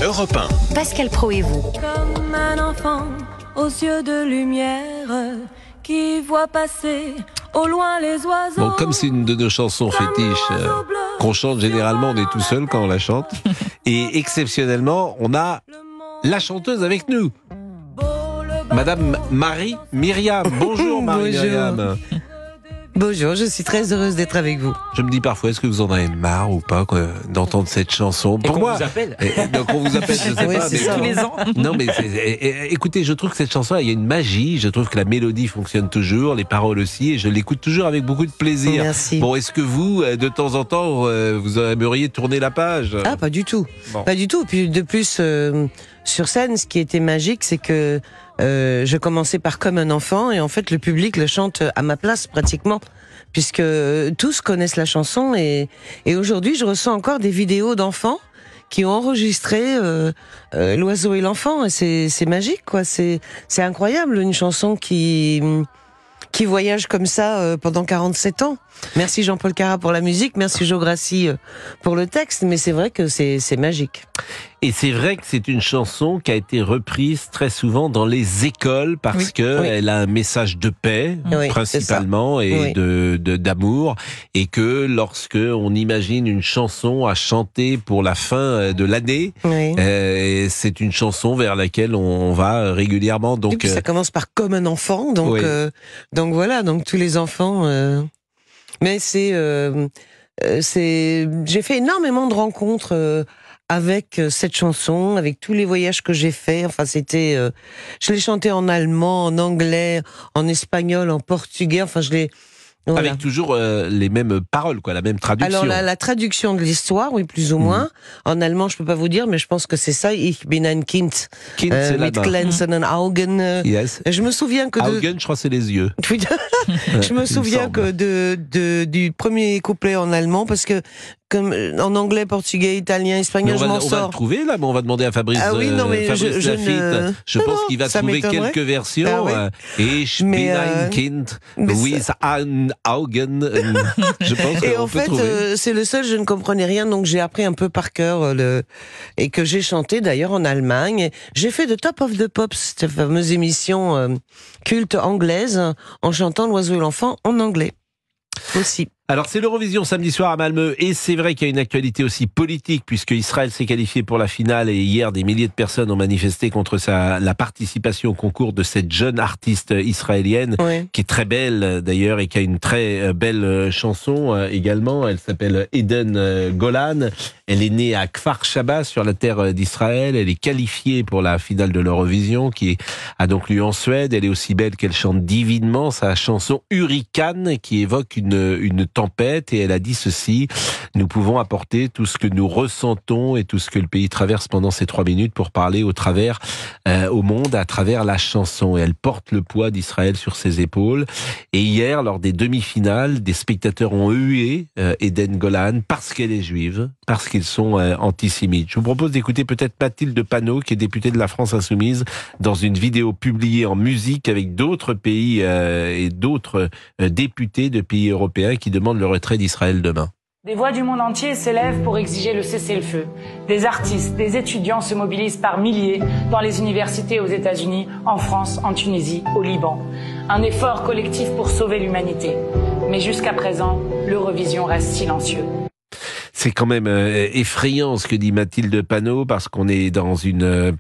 Europe 1. Pascal Praud et vous. Comme un enfant aux yeux de lumière qui voit passer au loin les oiseaux. Bon, comme c'est une de nos chansons fétiches qu'on chante généralement, on est tout seul quand on la chante. Et exceptionnellement, on a la chanteuse avec nous. Madame Marie-Myriam. Bonjour Marie-Myriam. Bonjour, je suis très heureuse d'être avec vous. Je me dis parfois, est-ce que vous en avez marre ou pas d'entendre cette chanson? Pour moi, vous appelle. Donc on vous appelle, je sais oui, pas. c'est Mais ça. tous les ans. Non, mais écoutez, je trouve que cette chanson, il y a une magie. Je trouve que la mélodie fonctionne toujours, les paroles aussi, et je l'écoute toujours avec beaucoup de plaisir. Merci. Bon, est-ce que vous, de temps en temps, vous aimeriez tourner la page? Ah, pas du tout. Bon. Pas du tout. Puis de plus, sur scène, ce qui était magique, c'est que je commençais par Comme un enfant, et en fait, le public le chante à ma place pratiquement, puisque tous connaissent la chanson, et aujourd'hui, je reçois encore des vidéos d'enfants qui ont enregistré L'oiseau et l'enfant, et c'est magique, quoi. C'est incroyable, une chanson qui voyage comme ça pendant 47 ans. Merci Jean-Paul Cara pour la musique, merci Jo Grassi pour le texte, mais c'est vrai que c'est magique. Et c'est vrai que c'est une chanson qui a été reprise très souvent dans les écoles parce que elle a un message de paix, principalement, et d'amour, et que lorsque on imagine une chanson à chanter pour la fin de l'année, c'est une chanson vers laquelle on va régulièrement. Donc, et puis ça commence par Comme un enfant, donc voilà, donc tous les enfants. Mais j'ai fait énormément de rencontres avec cette chanson, avec tous les voyages que j'ai faits. Enfin, je l'ai chanté en allemand, en anglais, en espagnol, en portugais. Enfin, voilà. Avec toujours les mêmes paroles, quoi, la même traduction. Alors la traduction de l'histoire, oui, plus ou moins. En allemand, je peux pas vous dire, mais je pense que c'est ça. Ich bin ein Kind, mit glänzenden Augen. Yes. Je me souviens que Augen, je crois, c'est les yeux. Je me souviens que du premier couplet en allemand, parce que comme en anglais, portugais, italien, espagnol, je m'en sors. On va le trouver là, mais on va demander à Fabrice. Ah oui, non, mais Fabrice Lafitte. Je pense qu'il va trouver quelques versions. Ich bin ein Kind with ein Augen. Je pense et qu'on en peut fait, trouver. c'est le seul, je ne comprenais rien, donc j'ai appris un peu par cœur et que j'ai chanté d'ailleurs en Allemagne. J'ai fait de Top of the Pops, cette fameuse émission culte anglaise, en chantant L'oiseau et l'enfant en anglais aussi. Alors c'est l'Eurovision samedi soir à Malmö, et c'est vrai qu'il y a une actualité aussi politique puisque Israël s'est qualifié pour la finale, et hier des milliers de personnes ont manifesté contre la participation au concours de cette jeune artiste israélienne qui est très belle d'ailleurs et qui a une très belle chanson également. Elle s'appelle Eden Golan. Elle est née à Kfar Shaba sur la terre d'Israël. Elle est qualifiée pour la finale de l'Eurovision qui a donc lieu en Suède. Elle est aussi belle qu'elle chante divinement sa chanson Hurricane qui évoque une tempête, et elle a dit ceci: nous pouvons apporter tout ce que nous ressentons et tout ce que le pays traverse pendant ces 3 minutes pour parler au monde à travers la chanson. Et elle porte le poids d'Israël sur ses épaules. Et hier, lors des demi-finales, des spectateurs ont hué Eden Golan parce qu'elle est juive, parce qu'ils sont antisémites. Je vous propose d'écouter peut-être Mathilde Panot, qui est députée de la France Insoumise, dans une vidéo publiée en musique avec d'autres pays et d'autres députés de pays européens qui demandent le retrait d'Israël demain. Des voix du monde entier s'élèvent pour exiger le cessez-le-feu. Des artistes, des étudiants se mobilisent par milliers dans les universités aux États-Unis, en France, en Tunisie, au Liban. Un effort collectif pour sauver l'humanité. Mais jusqu'à présent, l'Eurovision reste silencieux. C'est quand même effrayant ce que dit Mathilde Panot, parce qu'on est dans une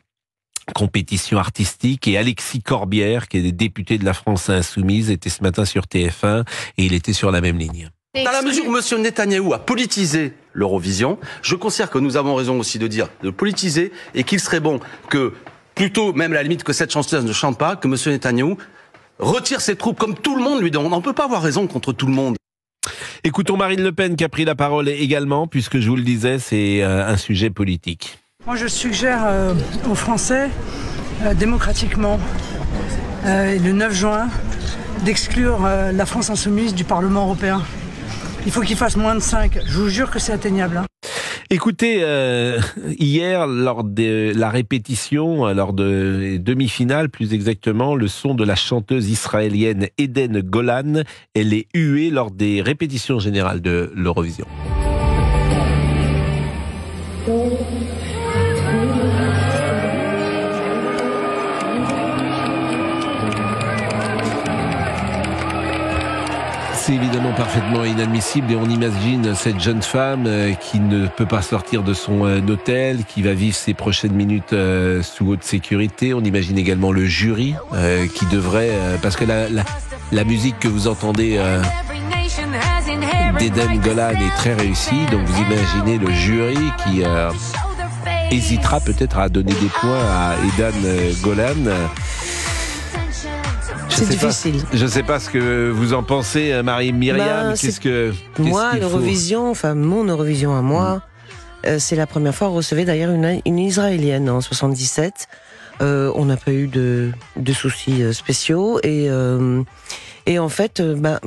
compétition artistique, et Alexis Corbière, qui est député de la France Insoumise, était ce matin sur TF1 et il était sur la même ligne. Dans la mesure où M. Netanyahou a politisé l'Eurovision, je considère que nous avons raison aussi de politiser, et qu'il serait bon que, plutôt même à la limite que cette chanteuse ne chante pas, que M. Netanyahou retire ses troupes, comme tout le monde lui demande. On ne peut pas avoir raison contre tout le monde. Écoutons Marine Le Pen qui a pris la parole également, puisque je vous le disais, c'est un sujet politique. Moi je suggère aux Français, démocratiquement, le 9 juin, d'exclure la France Insoumise du Parlement européen. Il faut qu'il fasse moins de 5. Je vous jure que c'est atteignable. Écoutez, hier, lors de la répétition, lors de demi-finale plus exactement, le son de la chanteuse israélienne Eden Golan, elle est huée lors des répétitions générales de l'Eurovision. C'est évidemment parfaitement inadmissible et on imagine cette jeune femme qui ne peut pas sortir de son hôtel, qui va vivre ses prochaines minutes sous haute sécurité. On imagine également le jury qui devrait, parce que la musique que vous entendez d'Eden Golan est très réussie, donc vous imaginez le jury qui hésitera peut-être à donner des points à Eden Golan. C'est difficile. Je ne sais pas ce que vous en pensez, Marie-Myriam. Moi, l'Eurovision, enfin mon Eurovision à moi, c'est la première fois qu'on recevait d'ailleurs une Israélienne en 77. On n'a pas eu de soucis spéciaux et en fait,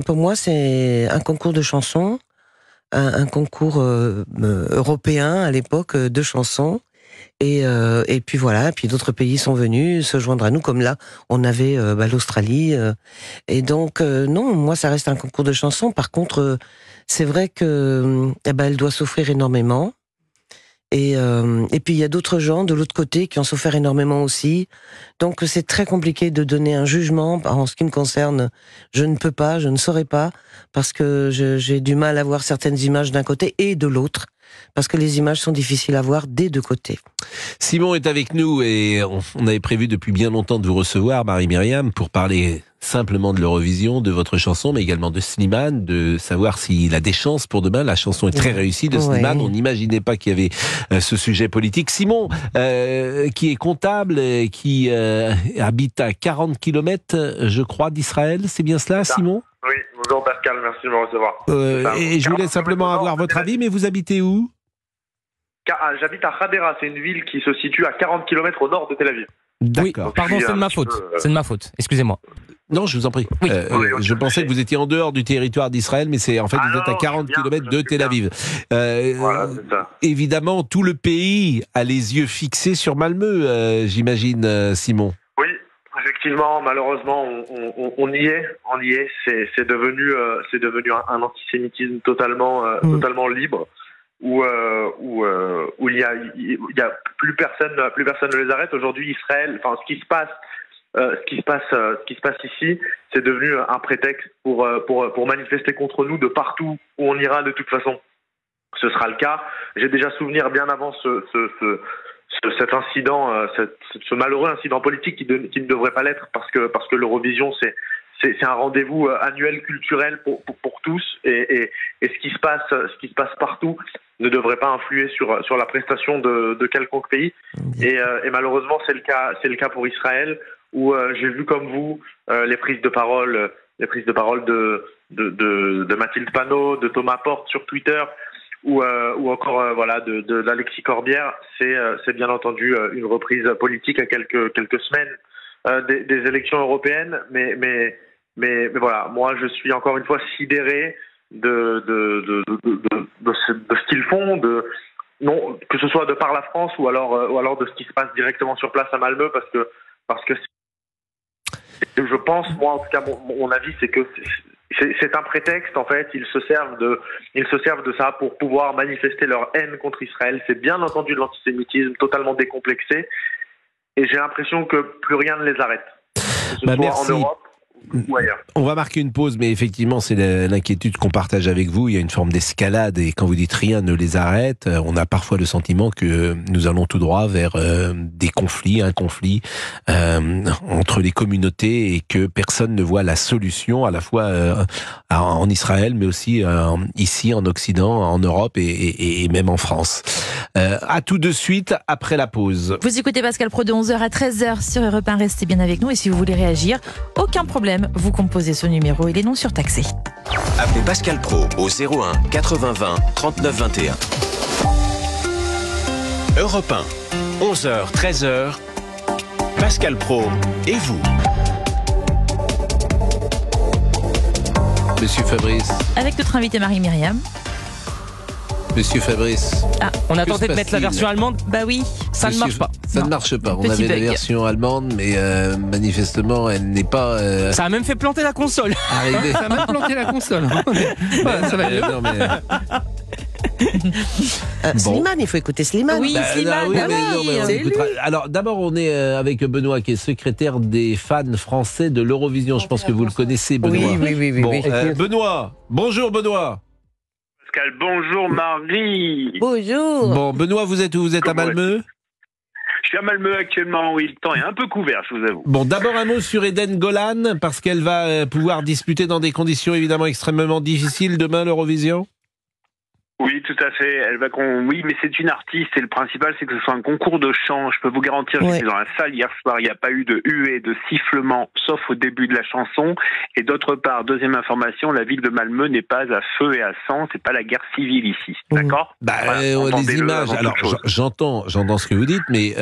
pour moi, c'est un concours de chansons, un concours européen à l'époque de chansons. Et puis voilà, puis d'autres pays sont venus se joindre à nous, comme là, on avait l'Australie. Et donc, non, moi, ça reste un concours de chansons. Par contre, c'est vrai que elle doit souffrir énormément. Et puis, il y a d'autres gens de l'autre côté qui ont souffert énormément aussi. Donc, c'est très compliqué de donner un jugement. En ce qui me concerne, je ne saurais pas, parce que j'ai du mal à voir certaines images d'un côté et de l'autre. Parce que les images sont difficiles à voir des deux côtés. Simon est avec nous et on avait prévu depuis bien longtemps de vous recevoir, Marie-Myriam, pour parler simplement de l'Eurovision, de votre chanson, mais également de Slimane, de savoir s'il a des chances pour demain. La chanson est très réussie de Slimane. On n'imaginait pas qu'il y avait ce sujet politique. Simon, qui est comptable, qui habite à 40 km, je crois, d'Israël. C'est bien cela, Simon ? Oui, bonjour Pascal, merci de me recevoir. Et je voulais simplement avoir votre avis, mais vous habitez où ? J'habite à Hadera, c'est une ville qui se situe à 40 km au nord de Tel Aviv. D'accord. Oui, pardon, c'est de ma faute. C'est de ma faute, excusez-moi. Non, je vous en prie. Oui. Je pensais que vous étiez en dehors du territoire d'Israël, mais c'est en fait vous êtes à 40 km de Tel Aviv. Voilà, c'est ça. Évidemment, tout le pays a les yeux fixés sur Malmö, j'imagine, Simon. Oui, effectivement, malheureusement, on y est. C'est devenu un antisémitisme totalement libre, où il y a plus personne ne les arrête. Aujourd'hui, Israël, enfin ce qui se passe ici, c'est devenu un prétexte pour manifester contre nous de partout où on ira. De toute façon, ce sera le cas. J'ai déjà souvenir bien avant cet incident, ce malheureux incident politique qui ne devrait pas l'être, parce que l'Eurovision c'est un rendez-vous annuel culturel pour tous, et ce qui se passe partout ne devrait pas influer sur la prestation de quelconque pays. Et malheureusement c'est le cas pour Israël, où j'ai vu comme vous les prises de parole de Mathilde Panot, de Thomas Porte sur Twitter, ou encore de Alexis Corbière. C'est bien entendu une reprise politique à quelques semaines des élections européennes, mais voilà, moi je suis encore une fois sidéré de ce qu'ils font, non, que ce soit de par la France ou alors de ce qui se passe directement sur place à Malmö, parce que je pense, moi en tout cas mon avis, c'est que c'est un prétexte. En fait, ils se servent de ça pour pouvoir manifester leur haine contre Israël. C'est bien entendu de l'antisémitisme totalement décomplexé, et j'ai l'impression que plus rien ne les arrête, que ce soit merci. en Europe ou ailleurs. On va marquer une pause, mais effectivement, c'est l'inquiétude qu'on partage avec vous. Il y a une forme d'escalade, et quand vous dites rien ne les arrête, on a parfois le sentiment que nous allons tout droit vers un conflit entre les communautés, et que personne ne voit la solution, à la fois en Israël, mais aussi ici en Occident, en Europe et même en France. À tout de suite après la pause. Vous écoutez Pascal Praud de 11h à 13h sur Europe 1. Restez bien avec nous, et si vous voulez réagir, aucun problème, vous composez ce numéro, il est non surtaxé. Appelez Pascal Praud au 01 80 20 39 21. Europe 1, 11h, 13h, Pascal Praud et vous. Monsieur Fabrice. Avec notre invité Marie-Myriam. Monsieur Fabrice. On a tenté de mettre la version allemande. Bah oui, ça ne marche pas. Ça ne marche pas. On avait la version allemande, mais manifestement, elle n'est pas. Ça a même fait planter la console. Arrivé. Ça a même planté la console. Ça va mieux. Non, mais... Slimane, il faut écouter Slimane. Oui, Slimane, oui, mais non, mais on c'est écoutera. Alors d'abord, on est avec Benoît, qui est secrétaire des fans français de l'Eurovision. Je pense que vous le connaissez, Benoît. Oui. Bon, Benoît, bonjour Benoît. Pascal, bonjour Marie. Bonjour. Bon, Benoît, vous êtes où? Vous êtes à Malmö? Je suis à Malmö actuellement, oui, le temps est un peu couvert, je vous avoue. Bon, d'abord un mot sur Eden Golan, parce qu'elle va pouvoir disputer dans des conditions évidemment extrêmement difficiles demain l'Eurovision. Oui, tout à fait. Oui, mais c'est une artiste et le principal, c'est que ce soit un concours de chant. Je peux vous garantir que j'étais dans la salle hier soir, il n'y a pas eu de huée, de sifflement, sauf au début de la chanson. Et d'autre part, deuxième information, la ville de Malmö n'est pas à feu et à sang. C'est pas la guerre civile ici, d'accord? Les images. Alors, j'entends ce que vous dites, mais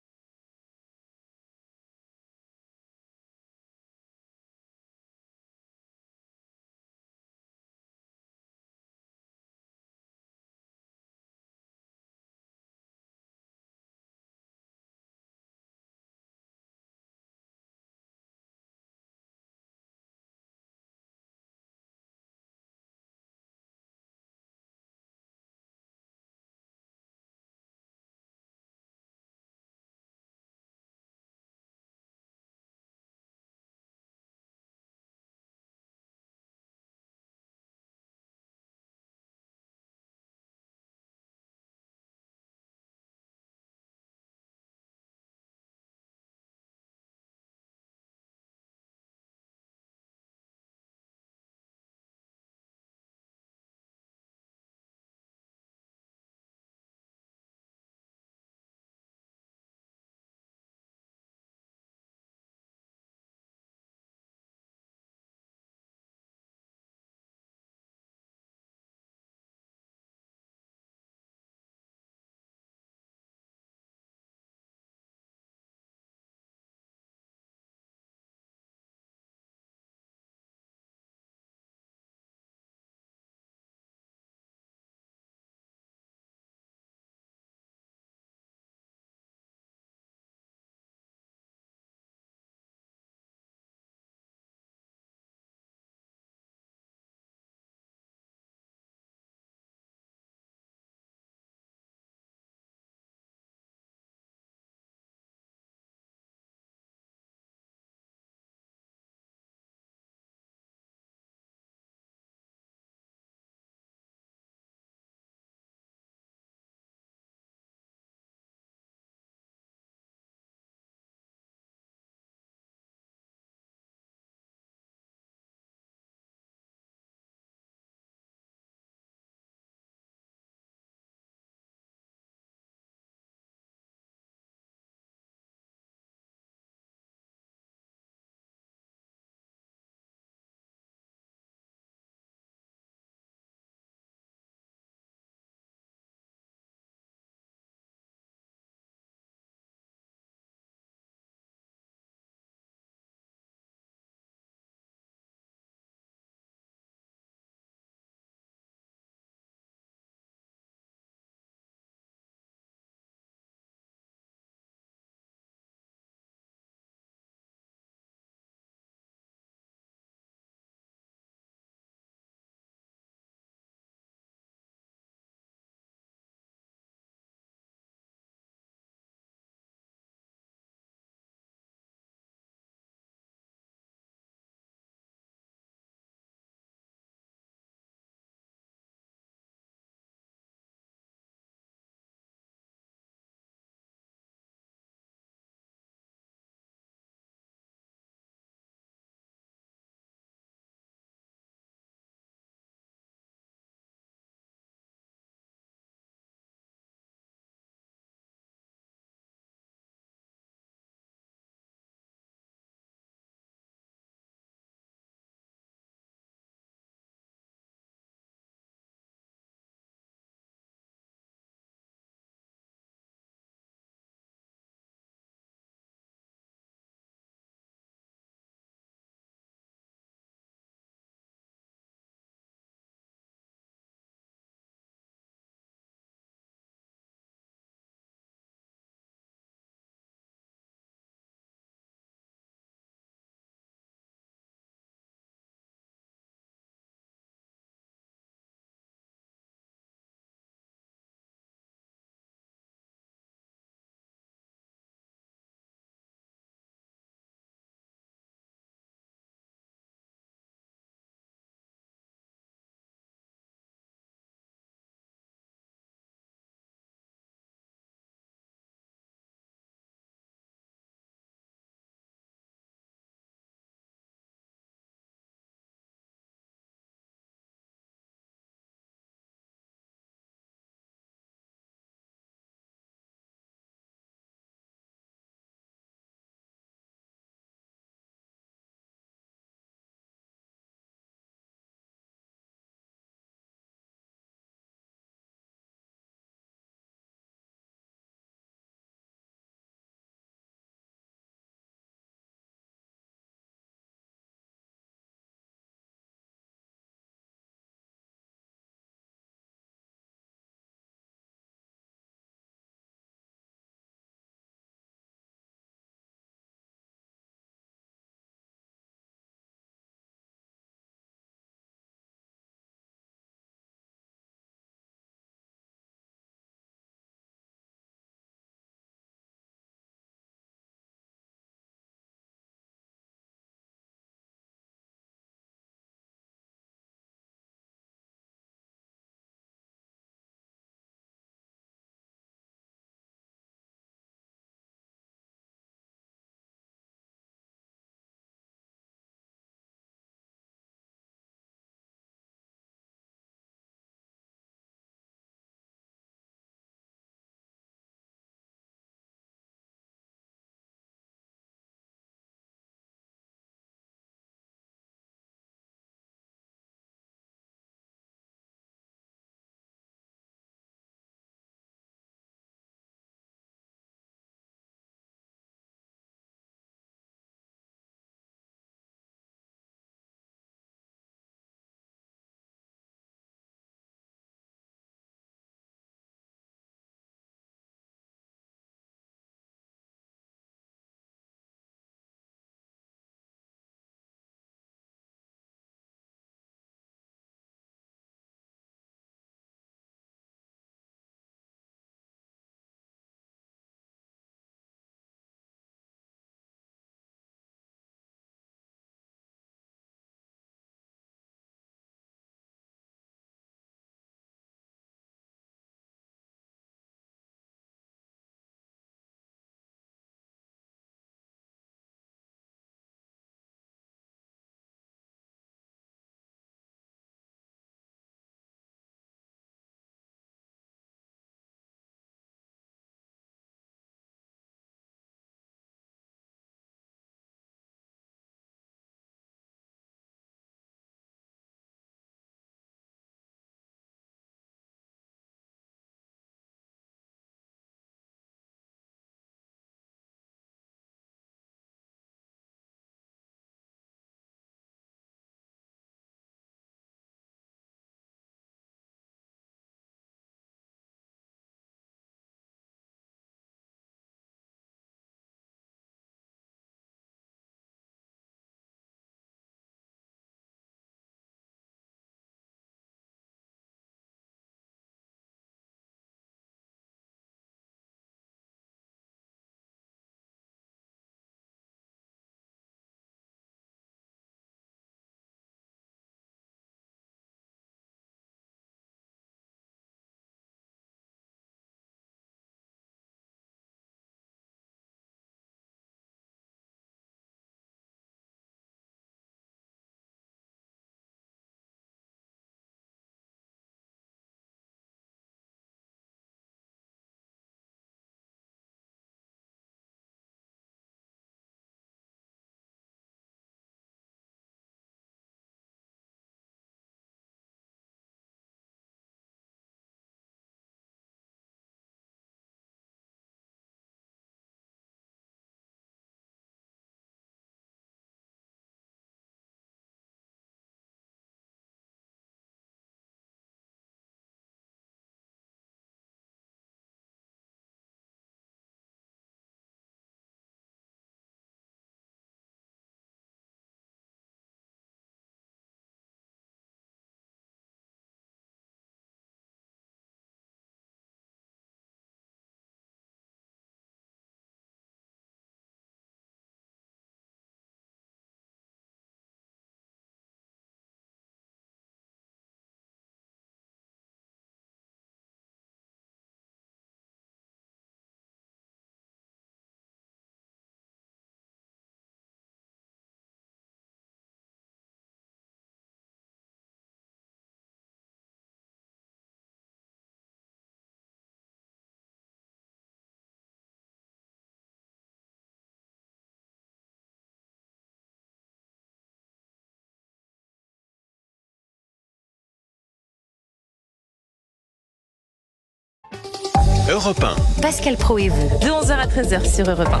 Europe 1. Pascal Pro et vous, de 11h à 13h sur Europe 1.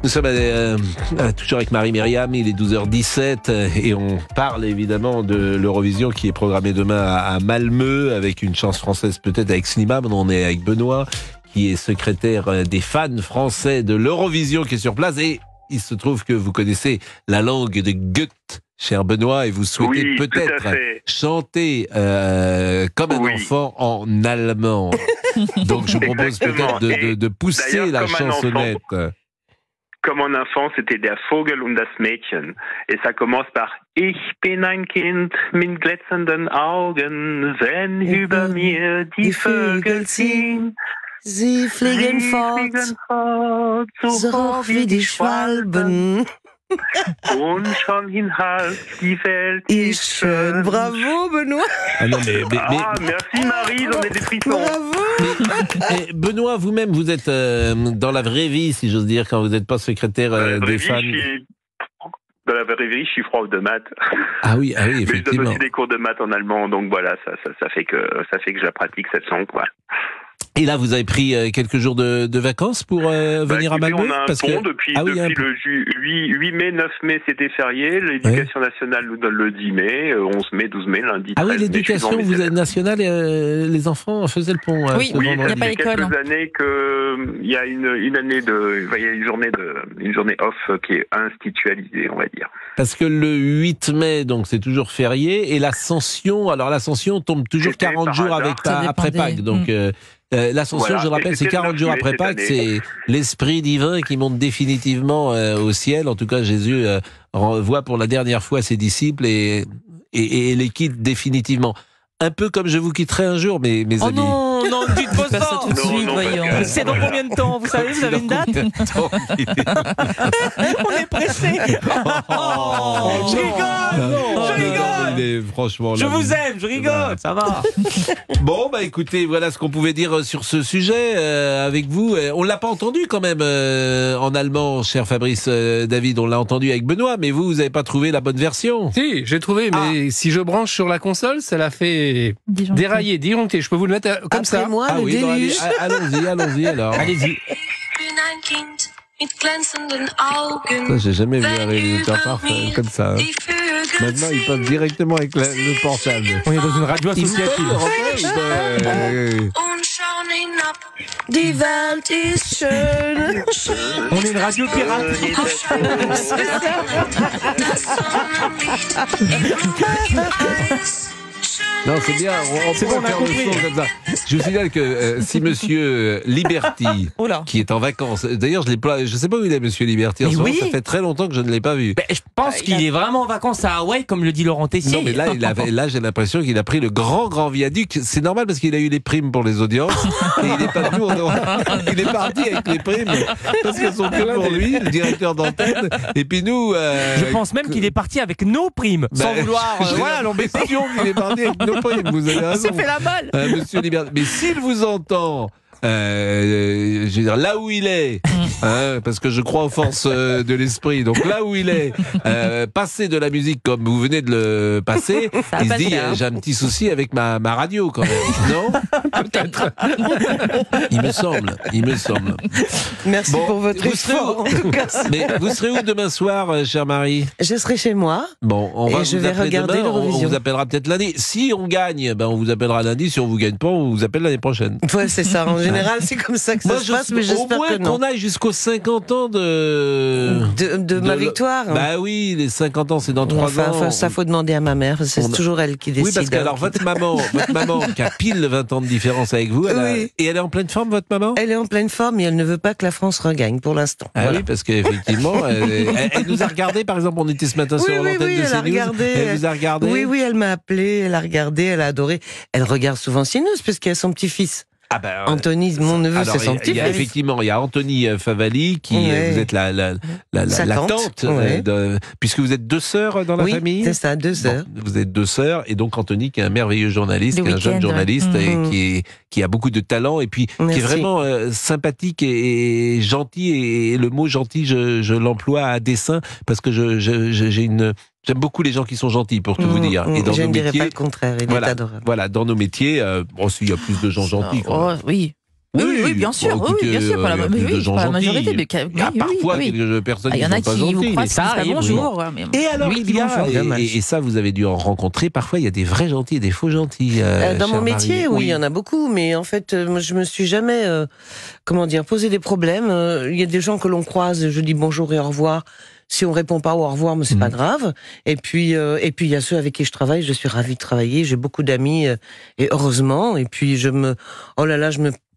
Nous sommes toujours avec Marie-Myriam, il est 12h17 et on parle évidemment de l'Eurovision qui est programmée demain à Malmö avec une chance française peut-être avec Slimane. On est avec Benoît qui est secrétaire des fans français de l'Eurovision qui est sur place et il se trouve que vous connaissez la langue de Goethe, cher Benoît, et vous souhaitez peut-être chanter comme un enfant en allemand. Donc je vous propose peut-être de pousser la chansonnette. Comme en enfant, c'était Der Vogel und das Mädchen. Et ça commence par Ich bin ein Kind mit glitzernden Augen, wenn über mir die Vögel ziehen. Sie fliegen fort, so hoch wie die Schwalben. Und schon hin Hals, die Welt ist schön. Bravo, Benoît. Ah non, mais merci Marie, j'en ai des frissons. Bravo. Benoît, vous-même, vous êtes dans la vraie vie, si j'ose dire, quand vous n'êtes pas secrétaire des fans. Dans la vraie vie, je suis prof de maths. Ah oui, effectivement. Mais je donne aussi des cours de maths en allemand, donc voilà, ça fait que je la pratique cette langue, quoi. Et là, vous avez pris quelques jours de vacances pour venir à Malmö? On a un pont depuis le 8 mai, 9 mai, c'était férié. L'éducation nationale nous donne le 10 mai, 11 mai, 12 mai, lundi 13 mai. Ah oui, l'éducation nationale, les enfants faisaient le pont. Oui, il n'y a pas l'école. Il y a quelques années qu'il y a une journée off qui est institutionnalisée, on va dire. Parce que le 8 mai, donc c'est toujours férié, et l'Ascension tombe toujours 40 jours après Pâques, donc... L'Ascension, voilà, je le rappelle, c'est 40 jours après Pâques, c'est l'Esprit divin qui monte définitivement au ciel. En tout cas, Jésus voit pour la dernière fois ses disciples et les quitte définitivement. Un peu comme je vous quitterai un jour, mes amis. Non, ne dites pas ça tout de suite, voyons. C'est dans combien de temps? Vous savez, vous avez une date? On est pressé. Je rigole. Franchement, je vous aime, je rigole, ça va. Bon, écoutez, voilà ce qu'on pouvait dire sur ce sujet avec vous. On l'a pas entendu quand même en allemand, cher Fabrice David. On l'a entendu avec Benoît, mais vous n'avez pas trouvé la bonne version. Si, j'ai trouvé, mais si je branche sur la console, ça l'a fait dérailler, disjoncter. Je peux vous le mettre comme après ça. Moi, le déluge. Allons-y alors. Allez-y. Ça, j'ai jamais vu un réalisateur comme ça. Hein. Maintenant, ils peuvent directement avec le portable. On est dans une radio associative. Die Welt ist schön. On est une radio pirate. Non, c'est bien, on peut faire le son comme ça. Je vous signale que si Monsieur Liberty, qui est en vacances, d'ailleurs je sais pas où il est Monsieur Liberty, en ce moment, ça fait très longtemps que je ne l'ai pas vu. Je pense qu'il est vraiment en vacances à Hawaï, comme le dit Laurent Tessier. Non, mais là j'ai l'impression qu'il a pris le grand viaduc. C'est normal parce qu'il a eu les primes pour les audiences et il est pas venu il est parti avec les primes parce qu'elles sont que pour lui, le directeur d'antenne. Et puis nous... je pense même qu'il est parti avec nos primes, sans vouloir... voilà, l'embêtation qu'il est parti avec nos primes, vous avez raison. Il s'est fait la balle. Monsieur Liberty. Mais s'il vous entend, je veux dire, là où il est, parce que je crois aux forces de l'esprit, donc là où il est, passer de la musique comme vous venez de le passer, il se dit, j'ai un petit souci avec ma radio quand même. Non? Peut-être. Il me semble. Merci pour votre effort, en tout cas. Mais vous serez où demain soir, chère Marie? Je serai chez moi. Bon, je vais regarder l'Eurovision. On vous appellera peut-être lundi. Si on gagne, on vous appellera lundi. Si on vous gagne pas, on vous appelle l'année prochaine. Ouais, c'est ça. En général, c'est comme ça que ça se passe, mais j'espère que non. Qu'on aille jusqu'aux 50 ans de ma victoire. Bah oui, les 50 ans, c'est dans 3 ans. Ça, faut demander à ma mère. C'est toujours elle qui décide. Oui, parce que alors, votre maman qui a pile 20 ans de différence avec vous, et elle est en pleine forme, votre maman? Elle est en pleine forme, et elle ne veut pas que la France regagne pour l'instant. Ah oui, parce qu'effectivement, elle nous a regardé, par exemple, on était ce matin sur l'antenne de CNews. Elle vous a regardé? Oui, elle m'a appelé, elle a regardé, elle a adoré. Elle regarde souvent CNews, parce qu'il y a son petit-fils. Anthony, mon neveu, c'est son petit-fils. Effectivement, il y a Anthony Favali, qui vous êtes la tante, puisque vous êtes 2 sœurs dans la famille. Oui, c'est ça, 2 sœurs. Vous êtes 2 sœurs, et donc Anthony, qui est un merveilleux journaliste, qui est un jeune journaliste, et qui a beaucoup de talent, et puis qui est vraiment sympathique et gentil, et le mot gentil, je l'emploie à dessein, parce que j'aime beaucoup les gens qui sont gentils, pour tout vous dire. Et dans je nos ne dirais métiers, pas le contraire, il est adorable. Voilà, dans nos métiers, il y a plus de gens gentils. Oui. Oui, bien sûr. Bon, écoutez, oui, bien sûr. Pas la, il y a plus de gens pas la majorité. gentils. Mais, Il y a parfois quelques personnes qui ne sont pas gentilles. Vous ça arrive, bonjour. Et alors, il y a, et ça, vous avez dû en rencontrer, parfois, il y a des vrais gentils et des faux gentils. Dans mon métier, oui, il y en a beaucoup, mais en fait, moi, je me suis jamais, posé des problèmes. Il y a des gens que l'on croise, je dis bonjour et au revoir. Si on répond pas au revoir, mais c'est pas grave. Et puis il y a ceux avec qui je travaille. Je suis ravie de travailler. J'ai beaucoup d'amis et heureusement. Et puis je me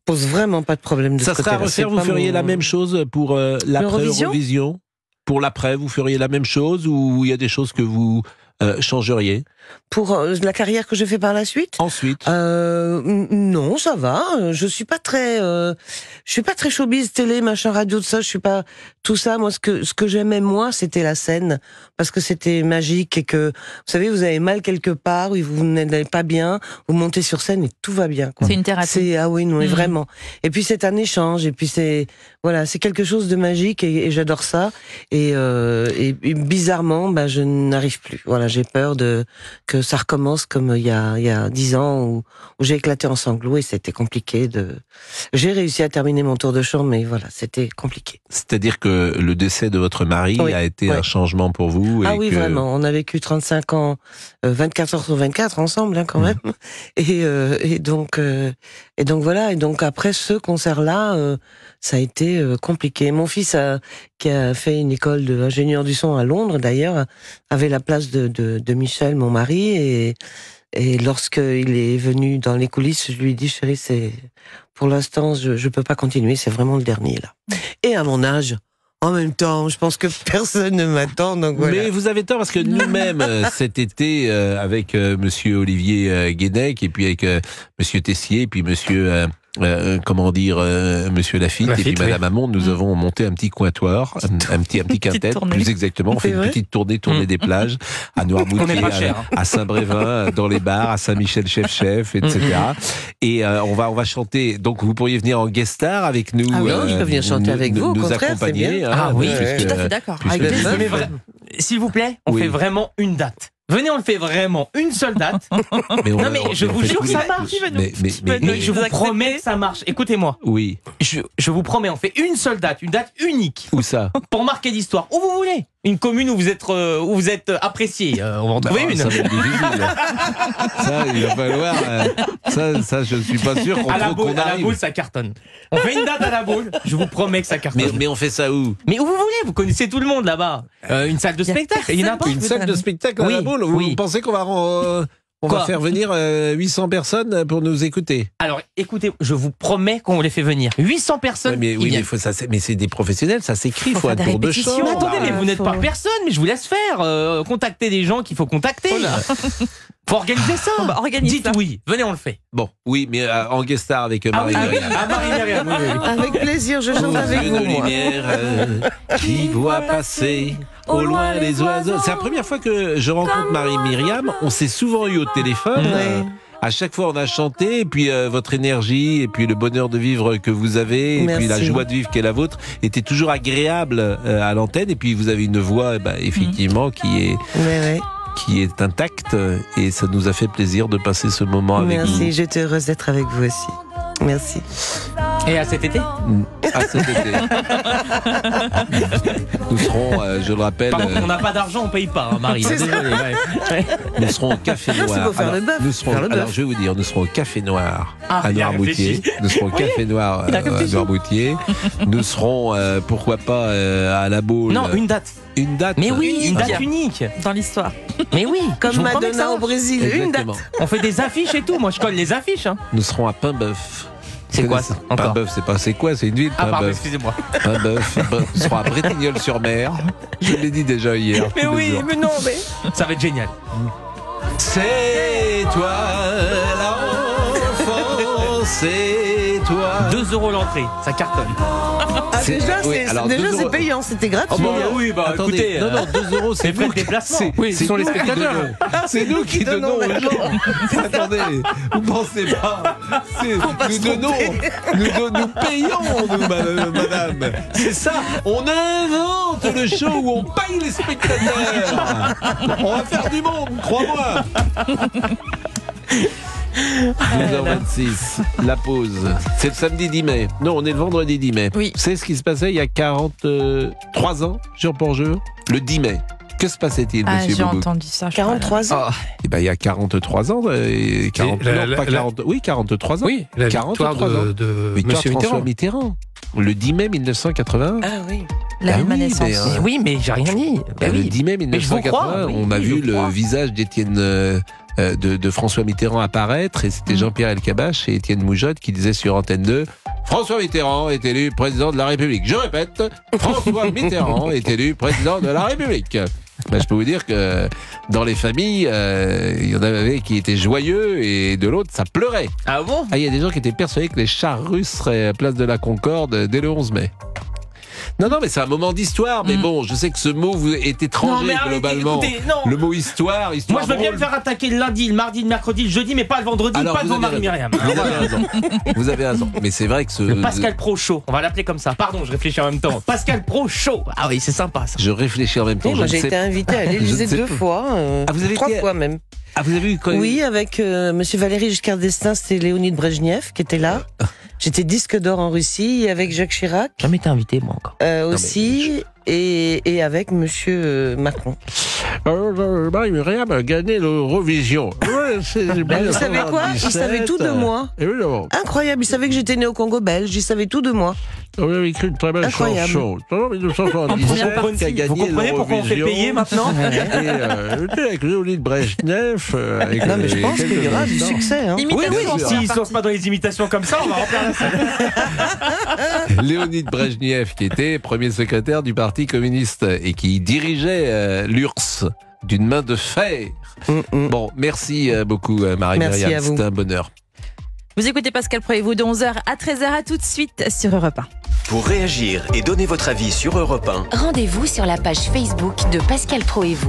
pose vraiment pas de problème de ce côté-là. Ça serait à refaire. Vous feriez la même chose pour l'après-Eurovision. Pour l'après, vous feriez la même chose ou il y a des choses que vous changeriez? Pour la carrière que je fais par la suite? Ensuite? Non, ça va. Je suis pas très showbiz, télé, machin, radio, tout ça. Je suis pas tout ça. Moi, ce que j'aimais moi, c'était la scène parce que c'était magique et que vous savez, vous avez mal quelque part, vous n'allez pas bien, vous montez sur scène et tout va bien. Quoi. C'est une thérapie. Ah oui, non, vraiment. Et puis c'est un échange et puis c'est quelque chose de magique et j'adore ça. Et bizarrement, je n'arrive plus. Voilà, j'ai peur que ça recommence comme il y a 10 ans où j'ai éclaté en sanglots et c'était compliqué J'ai réussi à terminer mon tour de chant, mais voilà, c'était compliqué. C'est-à-dire que le décès de votre mari a été un changement pour vous? Oui, vraiment. On a vécu 35 ans, 24 heures sur 24 ensemble, quand même. Et donc voilà. Et donc après ce concert-là, ça a été compliqué. Mon fils qui a fait une école d'ingénieur du son à Londres, d'ailleurs, avait la place de Michel, mon mari, et lorsqu'il est venu dans les coulisses, je lui ai dit, chérie, pour l'instant, je peux pas continuer, c'est vraiment le dernier, là. Et à mon âge, en même temps, je pense que personne ne m'attend, donc voilà. Mais vous avez tort, parce que nous-mêmes, cet été, avec monsieur Olivier Guénec, et puis avec monsieur Tessier, et puis monsieur... monsieur Lafitte et puis Madame Hamon, nous avons monté un petit quintoire, un petit quintet, plus exactement. On fait une petite tournée des plages à Noirmoutier, à Saint-Brévin, dans les bars, à Saint-Michel-Chef, etc. Et on va chanter. Donc vous pourriez venir en guest star avec nous. Ah oui, je peux venir chanter avec vous, au contraire, accompagner. Oui, tout à fait d'accord. S'il vous plaît, on fait vraiment une date. Venez, on le fait vraiment. Une seule date. Mais je vous jure que ça marche. Mais je vous promets que ça marche. Écoutez-moi. Oui. Je vous promets, on fait une seule date, une date unique. Où ça? Pour marquer l'histoire. Où vous voulez. Une commune où vous êtes apprécié. On va en trouver une. Ça va être difficile. Ça, il va falloir. Ça, je ne suis pas sûr qu'on arrive. À la boule, ça cartonne. On fait une date à la boule. Je vous promets que ça cartonne. Mais on fait ça où? Mais où vous voulez. Vous connaissez tout le monde là-bas. Une salle de spectacle. Une salle de spectacle à la boule. Vous pensez qu'on va faire venir 800 personnes pour nous écouter? Alors, écoutez, je vous promets qu'on les fait venir. 800 personnes. Mais c'est des professionnels, ça s'écrit, il faut un tour de chant. Mais attendez, mais vous n'êtes pas personne, mais je vous laisse faire. Contacter des gens qu'il faut contacter. Faut organiser ça. Dites oui, venez, on le fait. Bon, oui, mais en guest star avec Marie-Myriam. Marie-Myriam, oui. Avec plaisir, je chante avec vous. Lumière qui voit passer au loin les oiseaux. C'est la première fois que je rencontre Marie-Myriam. On s'est souvent eu au téléphone. À chaque fois, on a chanté, et puis votre énergie, et puis le bonheur de vivre que vous avez, et puis la joie de vivre qui est la vôtre, était toujours agréable à l'antenne. Et puis vous avez une voix, effectivement, qui est intacte, et ça nous a fait plaisir de passer ce moment avec vous. Merci, j'étais heureuse d'être avec vous aussi. Merci. Et à cet été? À cet été. Nous serons, je le rappelle... Par contre, on n'a pas d'argent, on paye pas, Marie. Désolé. Nous serons au Café Noir. C'est pour faire le bœuf. Alors, je vais vous dire, nous serons au Café Noir à Noirmoutier. Nous serons au Café Noir à Noirmoutier. Nous serons, pourquoi pas, à la boule. Non, une date. Une date. Mais oui, une date unique. Dans l'histoire. Mais oui. Comme Madonna au Brésil. Une date. On fait des affiches et tout. Moi, je colle les affiches. Nous serons à Paimboeuf. C'est quoi ça? Paimboeuf, c'est quoi? C'est une ville, Paimboeuf. Pardon, excusez-moi. Paimboeuf. Nous serons à Bretignolles-sur-Mer. Je l'ai dit déjà hier. Mais oui, mais non, mais... Ça va être génial. C'est toi, l'enfant, c'est toi. 2 € l'entrée, ça cartonne. Déjà, c'est payant, c'était gratuit. Oui, attendez, écoutez. Non, 2 €, c'est frais de déplacement. Oui, ce sont les spectateurs. C'est nous qui donnons aux gens. Attendez, vous pensez pas. Nous payons, madame. C'est ça, on invente le show où on paye les spectateurs. On va faire du monde, crois-moi. 12h26, la pause. C'est le samedi 10 mai. Non, on est le vendredi 10 mai. Oui. C'est ce qui se passait il y a 43 ans, jour pour jour, le 10 mai. Que se passait-il, monsieur J'ai Boubouk? entendu ça. 43 ans. Eh ben, il y a 43 ans. 43 ans. Oui, la 43 victoire ans. de Victoire M. François Mitterrand. Le 10 mai 1981. Ah oui. La ma naissance. Mais oui, mais j'ai rien dit. Le 10 mai 1980, on a vu le visage d'Étienne de François Mitterrand apparaître, et c'était Jean-Pierre Elkabbach et Étienne Moujotte qui disaient sur Antenne 2: François Mitterrand est élu président de la République. Je répète, François Mitterrand est élu président de la République. Ben, je peux vous dire que dans les familles, il y en avait qui étaient joyeux et de l'autre, ça pleurait. Ah bon? Il y a des gens qui étaient persuadés que les chars russes seraient à place de la Concorde dès le 11 mai. Non, mais c'est un moment d'histoire. Mais bon, je sais que ce mot vous est étranger globalement. Écoutez, non. Le mot histoire. Moi, je veux bien me faire attaquer le lundi, le mardi, le mercredi, le jeudi, mais pas le vendredi, alors, pas devant Marie-Myriam. Vous avez raison. Mais c'est vrai que le Pascal Pro Show, on va l'appeler comme ça. Pardon, je réfléchis en même temps. Pascal Pro Show. Ah oui, c'est sympa ça. Je réfléchis en même temps. Moi, j'ai été invité à l'Élysée 2 fois. Vous avez 3 fois même. Ah, vous avez eu quoi? Oui, avec monsieur Valéry Giscard d'Estaing, c'était Léonid Brejnev qui était là. J'étais disque d'or en Russie avec Jacques Chirac. Jamais été invité, moi encore. Aussi, et avec monsieur Macron. Marie-Myriam a gagné l'Eurovision. Vous savez quoi? Il savait tout de moi. Incroyable, il savait que j'étais né au Congo belge, il savait tout de moi. Vous avez écrit une très belle chanson. En 1977, qui a gagné vous comprenez pourquoi on fait payer maintenant? Et avec Léonid Brejnev. Non, mais je pense qu'il y aura du succès. Hein. Oui, s'ils ne se lancent pas dans les imitations comme ça, on va remplir la salle. Léonid Brejnev, qui était premier secrétaire du Parti communiste et qui dirigeait l'URSS d'une main de fer. Bon, merci beaucoup, Marie-Myriam. C'était un bonheur. Vous écoutez Pascal Pro et vous de 11h à 13h, à tout de suite sur Europe 1. Pour réagir et donner votre avis sur Europe 1, rendez-vous sur la page Facebook de Pascal Pro et vous.